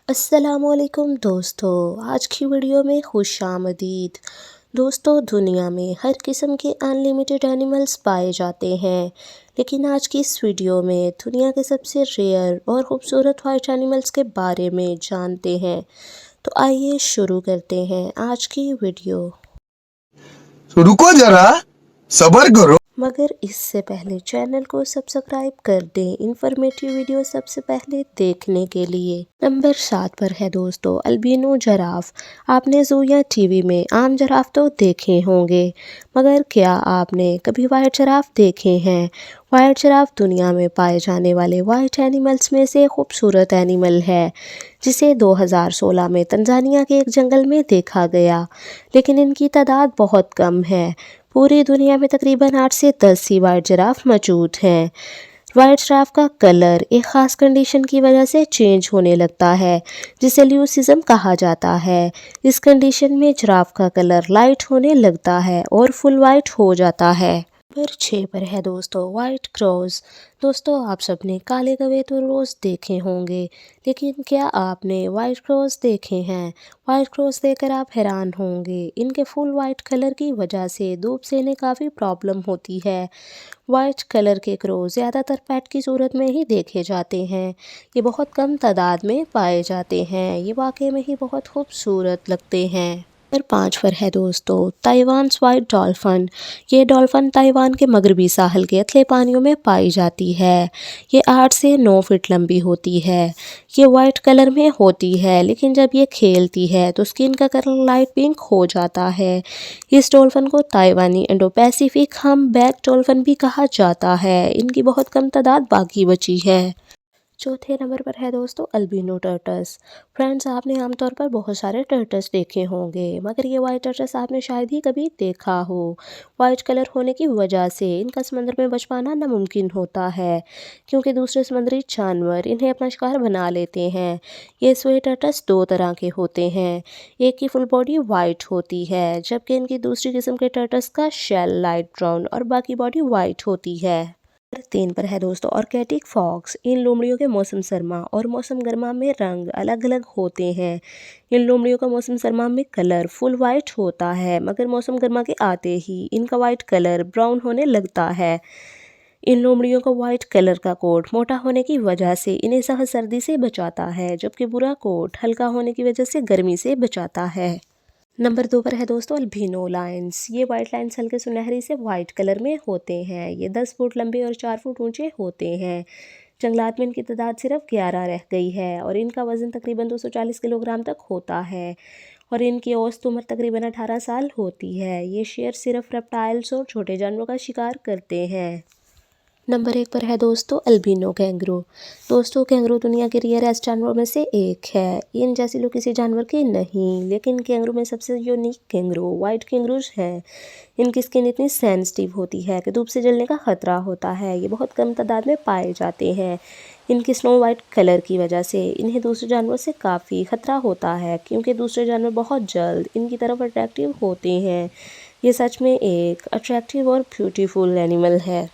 अस्सलामुअलैकुम दोस्तों, आज की वीडियो में खुशामदीद। दोस्तों, दुनिया में हर किस्म के अनलिमिटेड एनिमल्स पाए जाते हैं, लेकिन आज की इस वीडियो में दुनिया के सबसे रेयर और ख़ूबसूरत वाइट एनिमल्स के बारे में जानते हैं। तो आइए शुरू करते हैं आज की वीडियो। तो रुको जरा, सब्र करो। मगर इससे पहले चैनल को सब्सक्राइब कर दें इंफॉर्मेटिव वीडियो सबसे पहले देखने के लिए। नंबर 7 पर है दोस्तों अल्बिनो जिराफ। आपने ज़ू या टीवी में आम जिराफ तो देखे होंगे, मगर क्या आपने कभी वाइट जिराफ देखे हैं? वाइट जिराफ दुनिया में पाए जाने वाले वाइट एनिमल्स में से खूबसूरत एनिमल है, जिसे 2016 में तंजानिया के एक जंगल में देखा गया, लेकिन इनकी तादाद बहुत कम है। पूरी दुनिया में तकरीबन 8 से 10 ही वाइट जिराफ मौजूद हैं। वाइट जिराफ का कलर एक ख़ास कंडीशन की वजह से चेंज होने लगता है, जिसे ल्यूसिज्म कहा जाता है। इस कंडीशन में जिराफ का कलर लाइट होने लगता है और फुल वाइट हो जाता है। नंबर 6 पर है दोस्तों वाइट क्रॉस। दोस्तों, आप सबने काले कवेतुर रोज़ देखे होंगे, लेकिन क्या आपने वाइट क्रॉस देखे हैं? वाइट क्रॉस देखकर आप हैरान होंगे। इनके फुल वाइट कलर की वजह से धूप से इन्हें काफ़ी प्रॉब्लम होती है। वाइट कलर के क्रो ज़्यादातर पेट की सूरत में ही देखे जाते हैं। ये बहुत कम तादाद में पाए जाते हैं। ये वाकई में ही बहुत खूबसूरत लगते हैं। नंबर 5 पर है दोस्तों ताइवान वाइट डॉल्फिन। ये डॉल्फिन ताइवान के मगरबी साहल के अथले पानियों में पाई जाती है। ये 8 से 9 फीट लंबी होती है। ये वाइट कलर में होती है, लेकिन जब ये खेलती है तो स्किन का कलर लाइट पिंक हो जाता है। इस डॉल्फिन को ताइवानी इंडो पैसिफिक हम्पबैक डॉल्फिन भी कहा जाता है। इनकी बहुत कम तादाद बाकी बची है। चौथे नंबर पर है दोस्तों अल्बिनो टर्टस। फ्रेंड्स, आपने आमतौर पर बहुत सारे टर्टस देखे होंगे, मगर ये वाइट टर्टस आपने शायद ही कभी देखा हो। वाइट कलर होने की वजह से इनका समंदर में बच पाना नामुमकिन होता है, क्योंकि दूसरे समुद्री जानवर इन्हें अपना शिकार बना लेते हैं। ये स्वे टर्टस 2 तरह के होते हैं। एक की फुल बॉडी वाइट होती है, जबकि इनकी दूसरी किस्म के टर्टस का शेल लाइट ब्राउन और बाकी बॉडी वाइट होती है। नंबर 3 पर है दोस्तों ऑर्केटिक फॉक्स। इन लोमड़ियों के मौसम सरमा और मौसम गर्मा में रंग अलग अलग होते हैं। इन लोमड़ियों का मौसम सरमा में कलर फुल वाइट होता है, मगर मौसम गर्मा के आते ही इनका वाइट कलर ब्राउन होने लगता है। इन लोमड़ियों का वाइट कलर का कोट मोटा होने की वजह से इन्हें सख्त सर्दी से बचाता है, जबकि बुरा कोट हल्का होने की वजह से गर्मी से बचाता है। नंबर 2 पर है दोस्तों अल्बिनो लायंस। ये वाइट लायंस हल्के सुनहरी से वाइट कलर में होते हैं। ये 10 फुट लंबे और 4 फुट ऊंचे होते हैं। जंगलात में इनकी तादाद सिर्फ 11 रह गई है और इनका वज़न तकरीबन 240 किलोग्राम तक होता है और इनकी औसत उम्र तकरीबन 18 साल होती है। ये शेर सिर्फ रेप्टाइल्स और छोटे जानवरों का शिकार करते हैं। नंबर 1 पर है दोस्तों अल्बिनो कैंगरू। दोस्तों, कैंगरू दुनिया के रेयरेस्ट जानवरों में से एक है। इन जैसी लुक किसी जानवर की नहीं, लेकिन कैंगरू में सबसे यूनिक कैंगरू वाइट कैंगरूज हैं। इनकी स्किन इतनी सेंसिटिव होती है कि धूप से जलने का खतरा होता है। ये बहुत कम तादाद में पाए जाते हैं। इनकी स्नो वाइट कलर की वजह से इन्हें दूसरे जानवरों से काफ़ी खतरा होता है, क्योंकि दूसरे जानवर बहुत जल्द इनकी तरफ अट्रैक्टिव होते हैं। ये सच में एक अट्रैक्टिव और ब्यूटीफुल एनिमल है।